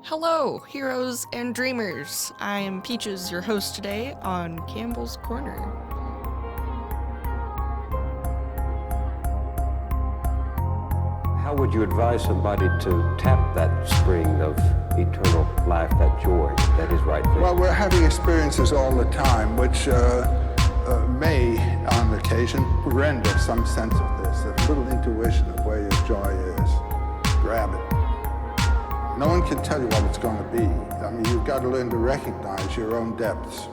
Hello, heroes and dreamers. I am Peaches, your host today on Campbell's Corner. How would you advise somebody to tap that spring of eternal life, that joy that is right there? Well, we're having experiences all the time, which may, on occasion, render some sense of this, a little intuition of where your joy is. Grab it. No one can tell you what it's going to be. I mean, you've got to learn to recognize your own depths.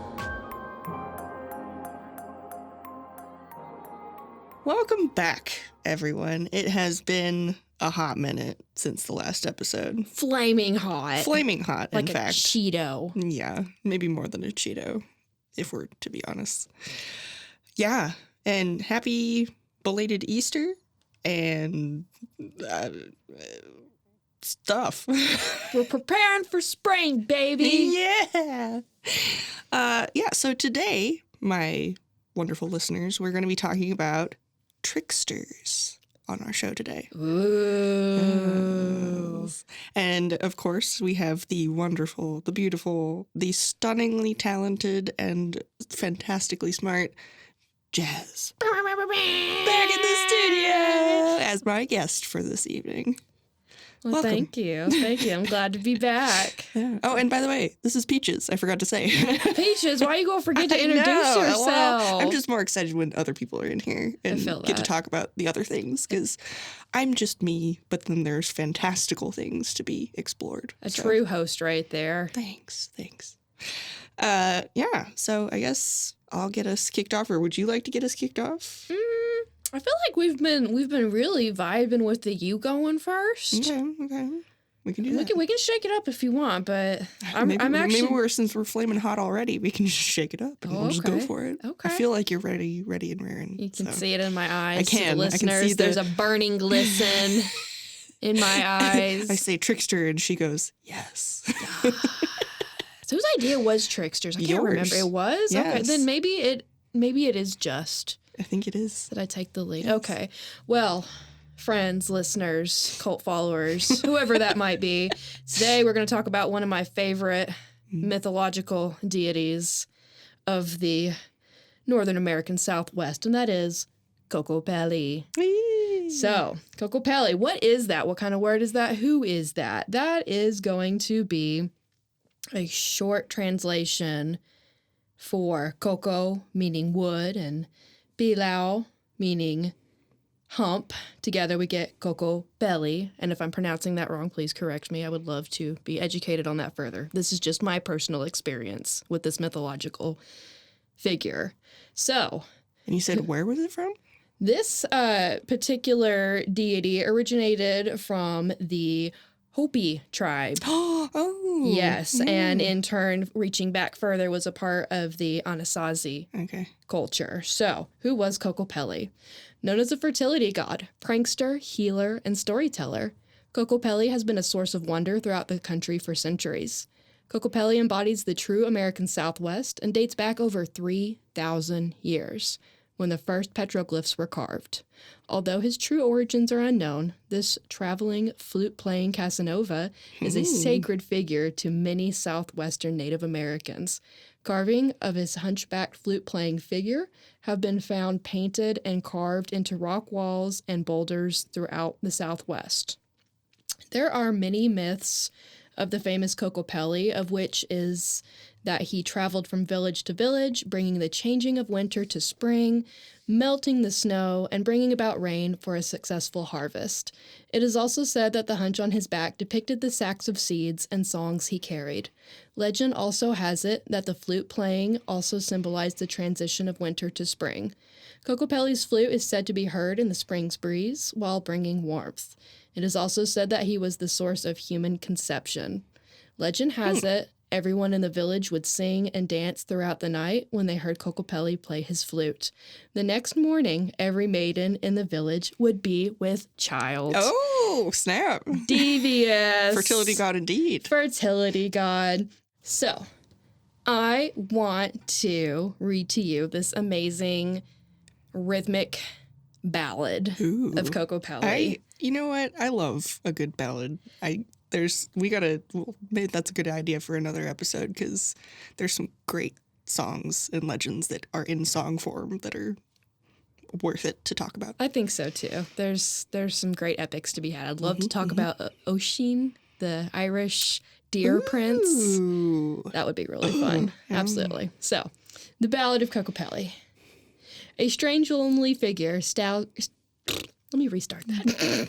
Welcome back, everyone. It has been a hot minute since the last episode. Flaming hot. Flaming hot, like in fact. Like a Cheeto. Yeah, maybe more than a Cheeto, if we're to be honest. Yeah, and happy belated Easter and stuff. We're preparing for spring, baby. Yeah. So today, my wonderful listeners, we're going to be talking about tricksters on our show today. Ooh. And of course, we have the wonderful, the beautiful, the stunningly talented and fantastically smart Jazz back in the studio as my guest for this evening. Well, welcome. Thank you. I'm glad to be back. Yeah. Oh, and by the way, this is Peaches. I forgot to say. Peaches, why you gonna forget to introduce yourself? Well, I'm just more excited when other people are in here and get to talk about the other things because I'm just me, but then there's fantastical things to be explored. A true host right there. Thanks. So I guess I'll get us kicked off, or would you like to get us kicked off? I feel like we've been really vibing with the you going first. Okay. We can do that. We can shake it up if you want, but maybe since we're flaming hot already, we can just shake it up and we'll just go for it. Okay. I feel like you're ready and raring. You can see it in my eyes. I can. Listeners, I can see there's a burning glisten in my eyes. I say trickster and she goes, yes. So whose idea was tricksters? I can't remember. It was? Yes. Okay, then maybe it is just. I think it is. That I take the lead. Yes. Okay. Well, friends, listeners, cult followers, whoever that might be, today we're going to talk about one of my favorite mythological deities of the Northern American Southwest, and that is Kokopelli. So, Kokopelli, what is that? What kind of word is that? Who is that? That is going to be a short translation for Koko, meaning wood, and Pilau, meaning hump. Together we get Kokopelli. And if I'm pronouncing that wrong, please correct me. I would love to be educated on that further. This is just my personal experience with this mythological figure. So. And you said where was it from? This particular deity originated from the Hopi tribe. Oh. Yes, and in turn, reaching back further, was a part of the Anasazi culture. So, who was Kokopelli? Known as a fertility god, prankster, healer, and storyteller, Kokopelli has been a source of wonder throughout the country for centuries. Kokopelli embodies the true American Southwest and dates back over 3,000 years, when the first petroglyphs were carved. Although his true origins are unknown, this traveling, flute-playing Casanova is a sacred figure to many southwestern Native Americans. Carving of his hunchbacked flute-playing figure have been found painted and carved into rock walls and boulders throughout the Southwest. There are many myths of the famous Kokopelli, of which is that he traveled from village to village, bringing the changing of winter to spring, melting the snow, and bringing about rain for a successful harvest. It is also said that the hunch on his back depicted the sacks of seeds and songs he carried. Legend also has it that the flute playing also symbolized the transition of winter to spring. Kokopelli's flute is said to be heard in the spring's breeze while bringing warmth. It is also said that he was the source of human conception. Legend has it everyone in the village would sing and dance throughout the night when they heard Kokopelli play his flute. The next morning, every maiden in the village would be with child. Oh, snap. Devious. Fertility god indeed. Fertility god. So, I want to read to you this amazing rhythmic ballad of Kokopelli. You know what? I love a good ballad. maybe that's a good idea for another episode, because there's some great songs and legends that are in song form that are worth it to talk about. I think so too. There's some great epics to be had. I'd love to talk about Oisin, the Irish deer prince. That would be really fun. Absolutely. So, the Ballad of Kokopelli. A strange lonely figure Let me restart that.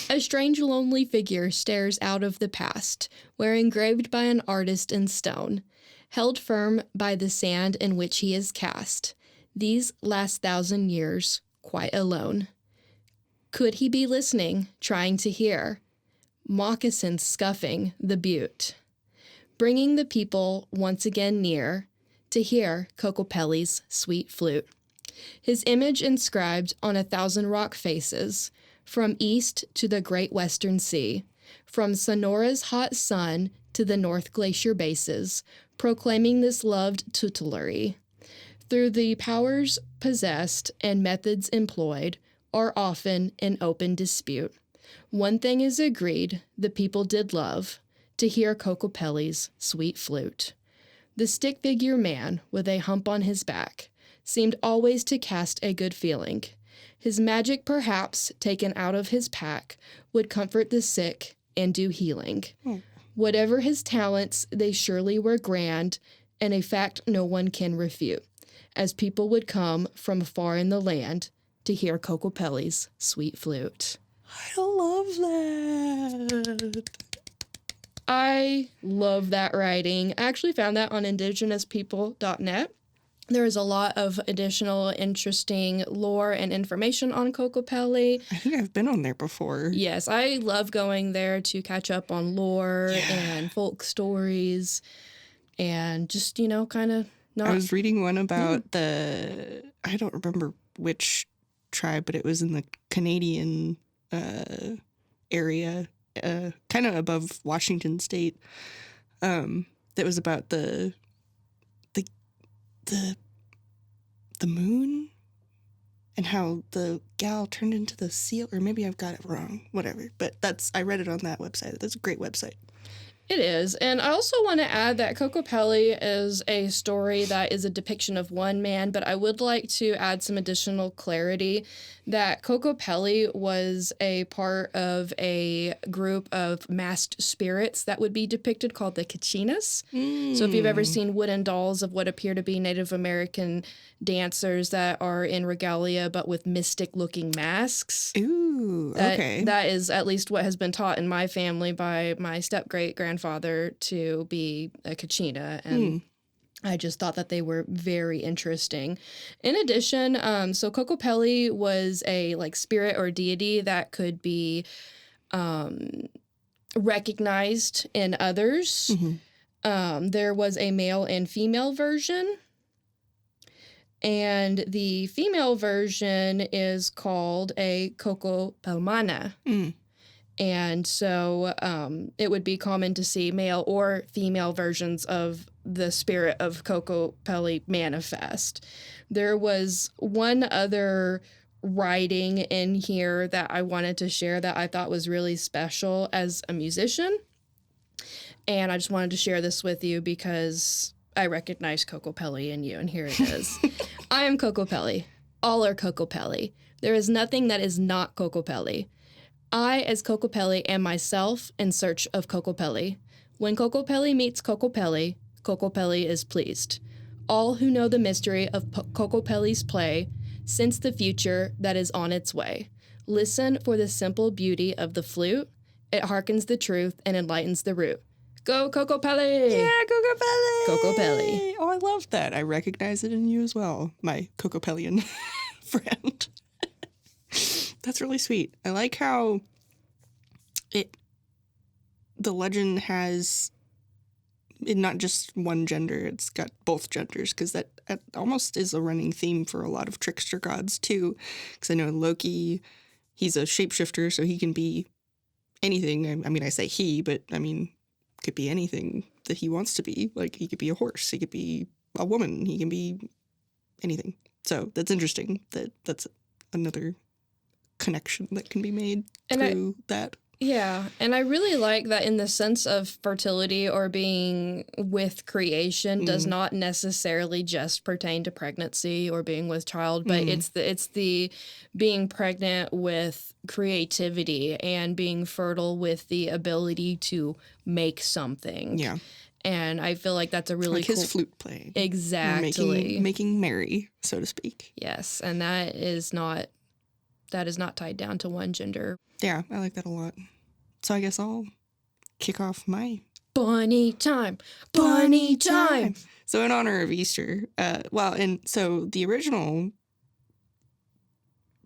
A strange lonely figure stares out of the past, where engraved by an artist in stone, held firm by the sand in which he is cast, these last 1,000 years, quite alone. Could he be listening, trying to hear? Moccasins scuffing the butte, bringing the people once again near to hear Kokopelli's sweet flute. His image inscribed on 1,000 rock faces, from east to the great western sea, from Sonora's hot sun to the North Glacier bases, proclaiming this loved tutelary. Through the powers possessed and methods employed are often in open dispute. One thing is agreed, the people did love, to hear Kokopelli's sweet flute. The stick figure man, with a hump on his back, seemed always to cast a good feeling. His magic, perhaps, taken out of his pack, would comfort the sick and do healing. Whatever his talents, they surely were grand, and a fact no one can refute, as people would come from far in the land to hear Kokopelli's sweet flute. I love that. I love that writing. I actually found that on indigenouspeople.net. There is a lot of additional interesting lore and information on Kokopelli. I think I've been on there before. Yes, I love going there to catch up on lore and folk stories and just, kind of not... I was reading one about I don't remember which tribe, but it was in the Canadian area, kind of above Washington State. That was about the moon and how the gal turned into the seal, or maybe I've got it wrong, whatever. But I read it on that website. That's a great website. It is. And I also want to add that Kokopelli is a story that is a depiction of one man, but I would like to add some additional clarity that Kokopelli was a part of a group of masked spirits that would be depicted called the Kachinas. So if you've ever seen wooden dolls of what appear to be Native American dancers that are in regalia but with mystic-looking masks. Okay. That is at least what has been taught in my family by my step-great-grandfather to be a Kachina, and I just thought that they were very interesting. In addition, so Kokopelli was a spirit or deity that could be recognized in others. There was a male and female version. And the female version is called a Kokopelmana. And so it would be common to see male or female versions of the spirit of Kokopelli manifest. There was one other writing in here that I wanted to share that I thought was really special as a musician. And I just wanted to share this with you because I recognize Kokopelli in you, and here it is. I am Kokopelli. All are Kokopelli. There is nothing that is not Kokopelli. I, as Kokopelli, am myself in search of Kokopelli. When Kokopelli meets Kokopelli, Kokopelli is pleased. All who know the mystery of Kokopelli's play sense the future that is on its way. Listen for the simple beauty of the flute. It hearkens the truth and enlightens the root. Go Kokopelli! Yeah, Kokopelli! Kokopelli. Oh, I love that. I recognize it in you as well, my Kokopellian friend. That's really sweet. I like how the legend has not just one gender, it's got both genders, because that almost is a running theme for a lot of trickster gods too. Because I know Loki, he's a shapeshifter, so he can be anything. I mean, I say he, but I mean, could be anything that he wants to be. Like, he could be a horse, he could be a woman, he can be anything. So that's interesting. That's another connection that can be made through that. Yeah, and I really like that in the sense of fertility or being with creation does not necessarily just pertain to pregnancy or being with child, but it's the being pregnant with creativity and being fertile with the ability to make something. Yeah. And I feel like that's a really like cool... his flute playing. Exactly. Making merry, so to speak. Yes, and that is not tied down to one gender. Yeah, I like that a lot. So I guess I'll kick off my Bunny time. Bunny time. So in honor of Easter, so the original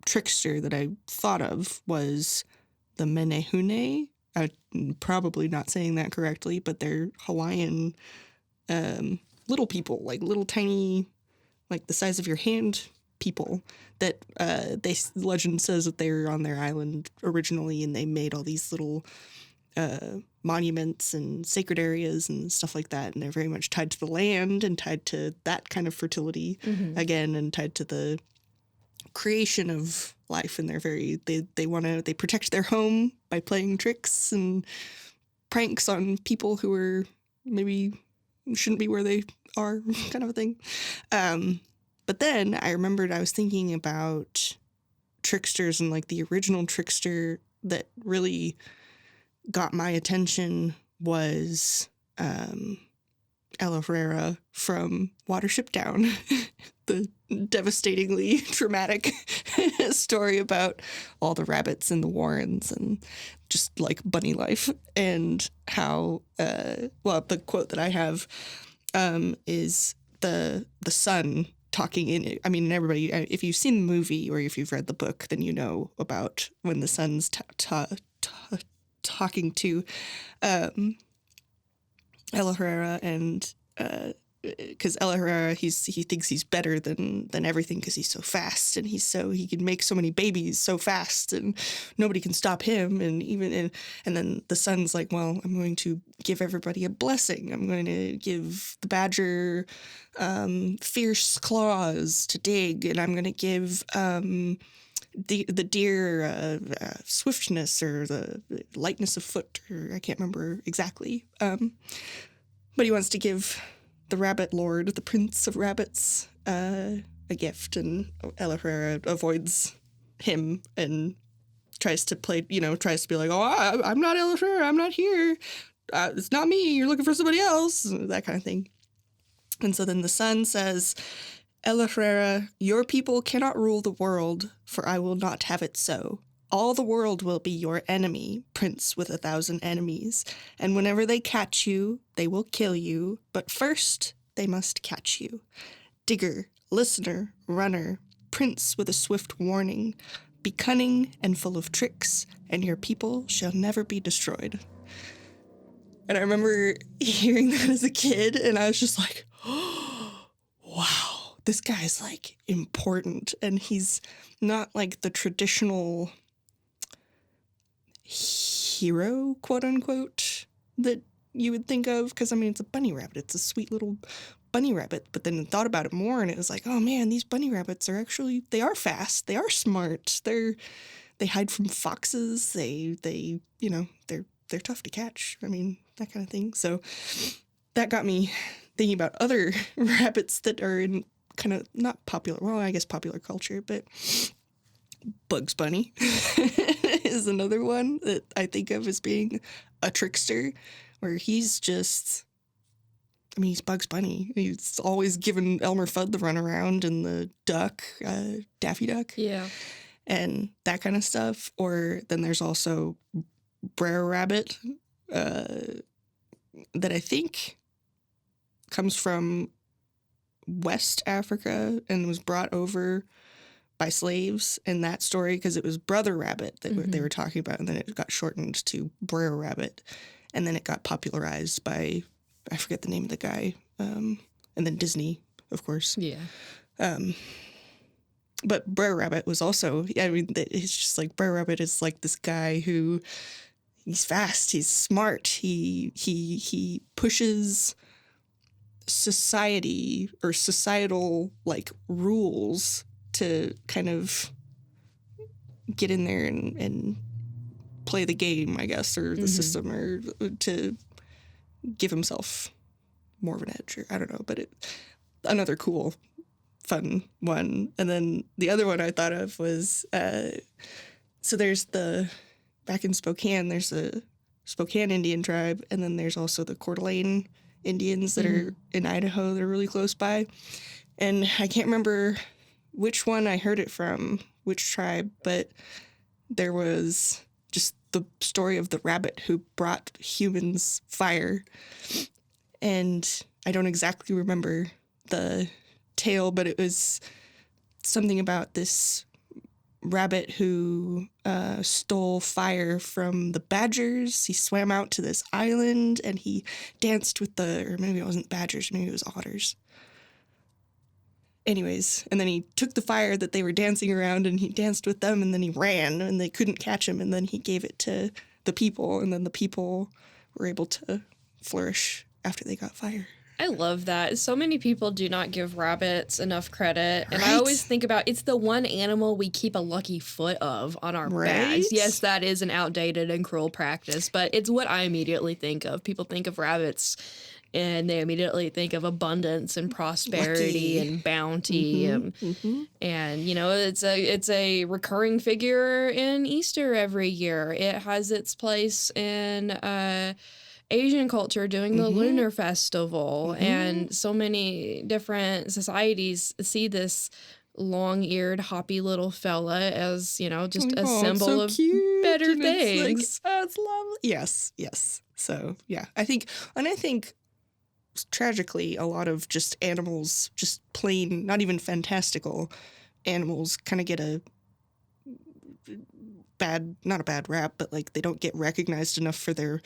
trickster that I thought of was the Menehune. I'm probably not saying that correctly, but they're Hawaiian little people, like little tiny, like the size of your hand people that legend says that they were on their island originally, and they made all these little monuments and sacred areas and stuff like that, and they're very much tied to the land and tied to that kind of fertility again, and tied to the creation of life. And they're very they protect their home by playing tricks and pranks on people who are maybe shouldn't be where they are, kind of a thing. But then I remembered I was thinking about tricksters, and like the original trickster that really got my attention was Ella Herrera from Watership Down, the devastatingly traumatic story about all the rabbits in the Warrens and just like bunny life, and how the quote that I have is the sun talking in it. I mean, everybody, if you've seen the movie or if you've read the book, then you know about when the sun's talking to Ella Herrera, and because Ella Herrera, he thinks he's better than everything because he's so fast, and he can make so many babies so fast, and nobody can stop him. And then the sun's like, well, I'm going to give everybody a blessing. I'm going to give the badger fierce claws to dig, and I'm going to give the deer swiftness or the lightness of foot, or I can't remember exactly. But he wants to give the rabbit lord, the prince of rabbits, a gift, and Ella Herrera avoids him and tries to be like, oh, I'm not Ella Herrera, I'm not here. It's not me, you're looking for somebody else, that kind of thing. And so then the sun says, Ella Herrera, your people cannot rule the world, for I will not have it so. All the world will be your enemy, prince with 1,000 enemies, and whenever they catch you, they will kill you, but first they must catch you. Digger, listener, runner, prince with a swift warning, be cunning and full of tricks, and your people shall never be destroyed. And I remember hearing that as a kid, and I was just like, oh, wow, this guy's like important, and he's not like the traditional hero, quote unquote, that you would think of, because I mean, it's a bunny rabbit, it's a sweet little bunny rabbit. But then I thought about it more, and it was like, oh man, these bunny rabbits are actually, they are fast, they are smart, they hide from foxes, they they're tough to catch. I mean, that kind of thing. So that got me thinking about other rabbits that are in kind of not popular, well, I guess popular culture, but Bugs Bunny is another one that I think of as being a trickster, where he's just, I mean, he's Bugs Bunny. He's always giving Elmer Fudd the runaround, and the duck, Daffy Duck. Yeah. And that kind of stuff. Or then there's also Brer Rabbit, that I think comes from West Africa and was brought over by slaves in that story, because it was Brother Rabbit that they were talking about, and then it got shortened to Brer Rabbit, and then it got popularized by, I forget the name of the guy, and then Disney, of course. Yeah. But Brer Rabbit was also, I mean, it's just like Brer Rabbit is like this guy who, he's fast, he's smart, he pushes society or societal like rules to kind of get in there and play the game, I guess, or the system, or to give himself more of an edge, or I don't know, but another cool, fun one. And then the other one I thought of was, so there's back in Spokane, there's a Spokane Indian tribe, and then there's also the Coeur d'Alene Indians that are in Idaho that are really close by. And I can't remember which one I heard it from, which tribe, but there was just the story of the rabbit who brought humans fire. And I don't exactly remember the tale, but it was something about this rabbit who stole fire from the badgers. He swam out to this island and he danced with or maybe it wasn't badgers, maybe it was otters. Anyways, and then he took the fire that they were dancing around and he danced with them, and then he ran and they couldn't catch him, and then he gave it to the people, and then the people were able to flourish after they got fire. I love that. So many people do not give rabbits enough credit. And I always think about, it's the one animal we keep a lucky foot of on our bags. Yes, that is an outdated and cruel practice, but it's what I immediately think of. People think of rabbits and they immediately think of abundance and prosperity and bounty. And you know, it's a recurring figure in Easter every year. It has its place in Asian culture doing the Lunar Festival, and so many different societies see this long-eared, hoppy little fella as, you know, just a symbol of better things. It's lovely. Yes. So, yeah, I think tragically, a lot of just animals, just plain, not even fantastical animals, kind of get not a bad rap, but like they don't get recognized enough for their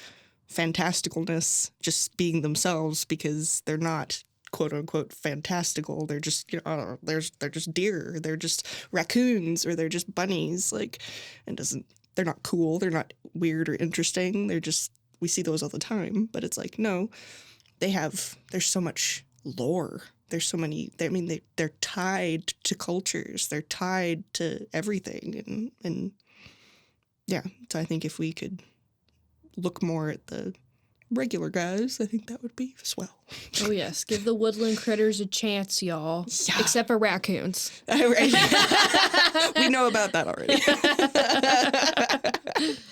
fantasticalness, just being themselves, because they're not quote unquote fantastical. They're just, you know, they're just deer, they're just raccoons, or they're just bunnies. Like, they're not cool, they're not weird or interesting. They're just, we see those all the time, but it's like, no, there's so much lore. There's so many, they're tied to cultures. They're tied to everything. And yeah, so I think if we could look more at the regular guys, I think that would be swell. Oh, yes. Give the woodland critters a chance, y'all. Yeah. Except for raccoons. We know about that already.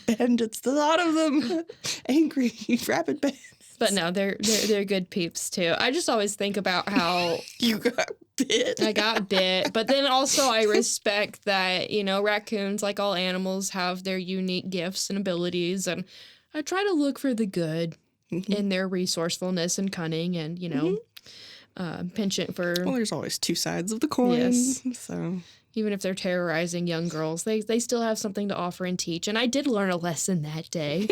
Bandits, a lot of them. Angry, rabid bandits. But no, they're good peeps, too. I just always think about how... You got bit. I got bit. But then also I respect that, you know, raccoons, like all animals, have their unique gifts and abilities. And I try to look for the good in their resourcefulness and cunning and, you know, penchant for... Well, there's always two sides of the coin. Yes. So... Even if they're terrorizing young girls, they still have something to offer and teach. And I did learn a lesson that day.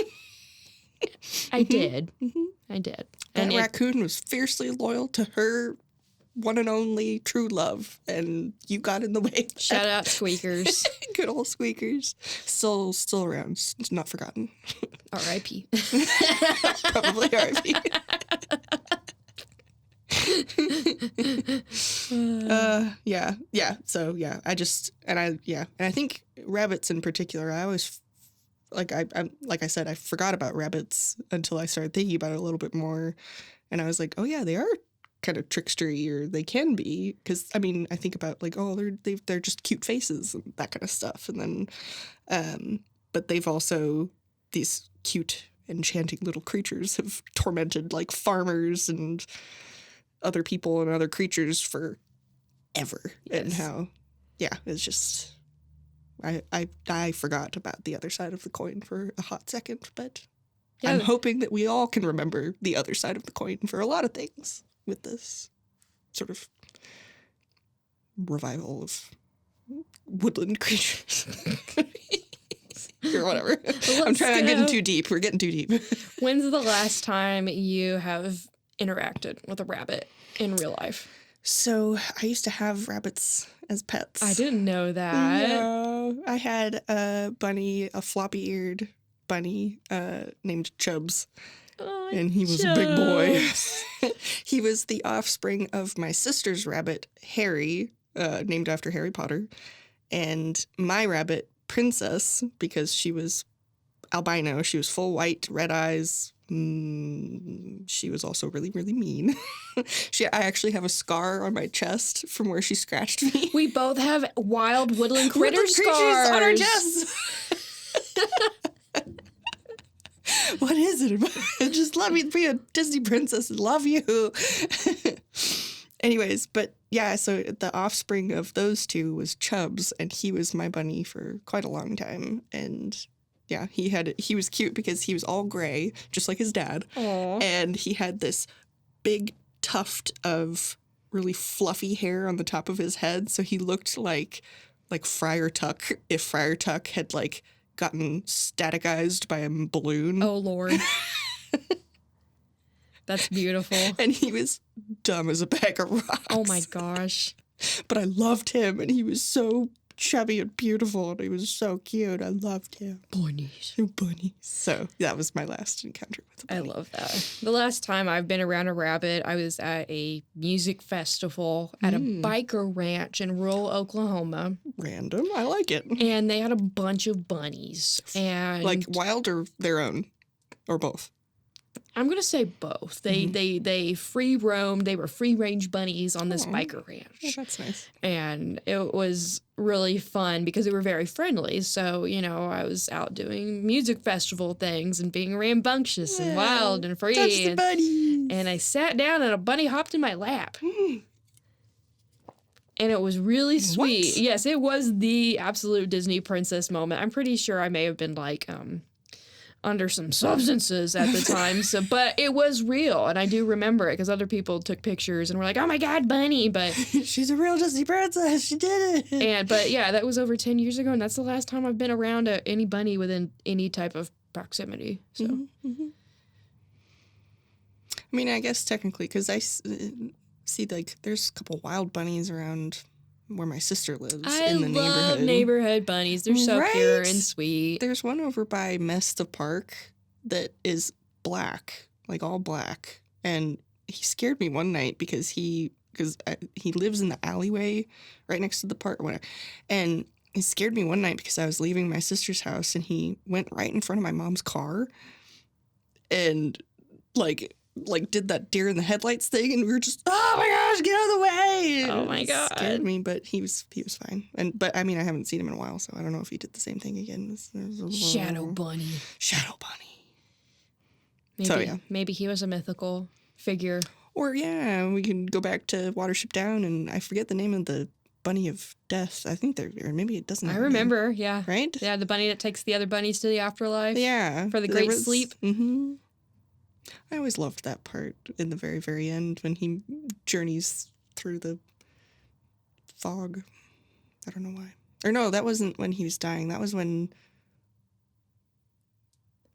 I did. I did. That raccoon was fiercely loyal to her one and only true love, and you got in the way. Shout out Squeakers. Good old Squeakers. Still around. Not forgotten. R.I.P. Probably R.I.P. Yeah. So yeah, I think rabbits in particular, I always like I said, I forgot about rabbits until I started thinking about it a little bit more, and I was like, oh yeah, they are kind of trickstery, or they can be, because I mean, I think about like, oh, they're just cute faces and that kind of stuff, and then but they've also, these cute enchanting little creatures have tormented like farmers and other people and other creatures forever. Yes. And how, yeah, it's just, I forgot about the other side of the coin for a hot second, but yeah, I'm hoping that we all can remember the other side of the coin for a lot of things with this sort of revival of woodland creatures. Or whatever. I'm getting too deep. We're getting too deep. When's the last time you have interacted with a rabbit in real life? So I used to have rabbits as pets. I didn't know that. Yeah. I had a bunny, a floppy-eared bunny named Chubbs. Oh, and he was Chubbs. A big boy. He was the offspring of my sister's rabbit, Harry, named after Harry Potter, and my rabbit, Princess, because she was albino. She was full white, red eyes. She was also really, really mean. I actually have a scar on my chest from where she scratched me. We both have wild woodland critter scars on our chests. What is it? Just let me be a Disney princess and love you. Anyways, but yeah, so the offspring of those two was Chubbs, and he was my bunny for quite a long time. And yeah, he was cute because he was all gray, just like his dad. Aww. And he had this big tuft of really fluffy hair on the top of his head, so he looked like Friar Tuck if Friar Tuck had like gotten staticized by a balloon. Oh, Lord. That's beautiful. And he was dumb as a bag of rocks. Oh, my gosh. But I loved him, and he was so chubby and beautiful, and he was so cute. I loved him. Bunnies. Bunnies. So that was my last encounter with a bunny. I love that. The last time I've been around a rabbit, I was at a music festival at a biker ranch in rural Oklahoma. Random. I like it. And they had a bunch of bunnies. And like wild or their own? Or both? I'm going to say both. They free roamed. They were free range bunnies on this biker ranch. Oh, that's nice. And it was really fun because they were very friendly. So, I was out doing music festival things and being rambunctious and wild and free. Touch the bunnies. And I sat down and a bunny hopped in my lap. And it was really sweet. What? Yes, it was the absolute Disney princess moment. I'm pretty sure I may have been like, under some substances at the time, but it was real, and I do remember it because other people took pictures and were like, "Oh my God, bunny!" But she's a real Disney princess. She did it. But yeah, that was over 10 years ago, and that's the last time I've been around any bunny within any type of proximity. So, I mean, I guess technically, because I see like there's a couple wild bunnies around where my sister lives in the neighborhood. I love neighborhood bunnies. They're so pure and sweet. There's one over by Mesta Park that is black, like all black. And he scared me one night because he lives in the alleyway right next to the park. And he scared me one night because I was leaving my sister's house and he went right in front of my mom's car and like did that deer in the headlights thing, and we were just, oh my gosh, get out of the way. Oh my God. It scared me, but he was fine. But I mean, I haven't seen him in a while, so I don't know if he did the same thing again. Shadow bunny. Maybe he was a mythical figure. Or yeah, we can go back to Watership Down, and I forget the name of the bunny of death. I think or maybe it doesn't. I remember, yeah. Right? Yeah, the bunny that takes the other bunnies to the afterlife. Yeah. For the great sleep. Mm-hmm. I always loved that part in the very, very end when he journeys through the fog. I don't know why. Or no, that wasn't when he was dying. That was when...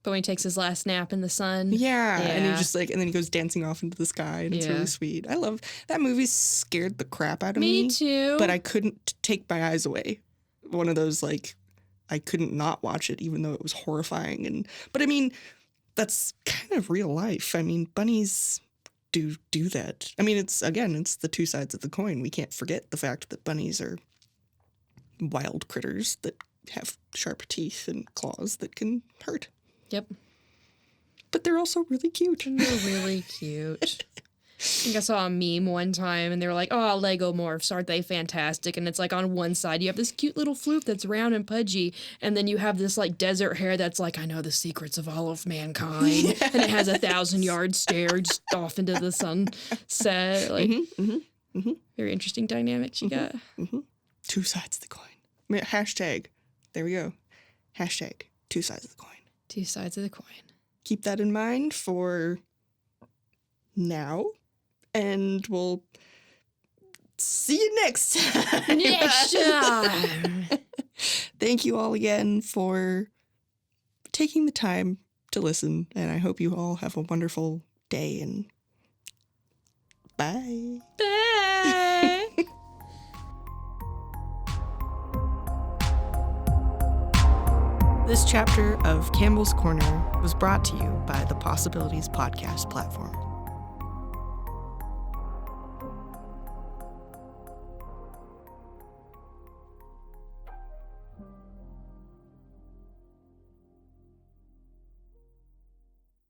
But when he takes his last nap in the sun. Yeah. And he just and then he goes dancing off into the sky, and it's really sweet. I love... That movie scared the crap out of me. Me too. But I couldn't take my eyes away. One of those, I couldn't not watch it, even though it was horrifying. But I mean... That's kind of real life. I mean, bunnies do that. I mean, it's the two sides of the coin. We can't forget the fact that bunnies are wild critters that have sharp teeth and claws that can hurt. Yep. But they're also really cute. They're really cute. I think I saw a meme one time, and they were like, "Oh, Lego morphs, aren't they fantastic?" And it's like on one side, you have this cute little floof that's round and pudgy, and then you have this like desert hair that's like, "I know the secrets of all of mankind," and it has a 1,000-yard stare just off into the sunset. Like, very interesting dynamics you got. Mm-hmm. Two sides of the coin. I mean, hashtag. There we go. Hashtag. Two sides of the coin. Two sides of the coin. Keep that in mind for now. And we'll see you next time. Next time. Thank you all again for taking the time to listen. And I hope you all have a wonderful day. And bye. Bye. This chapter of Campbell's Corner was brought to you by the Possibilities Podcast platform.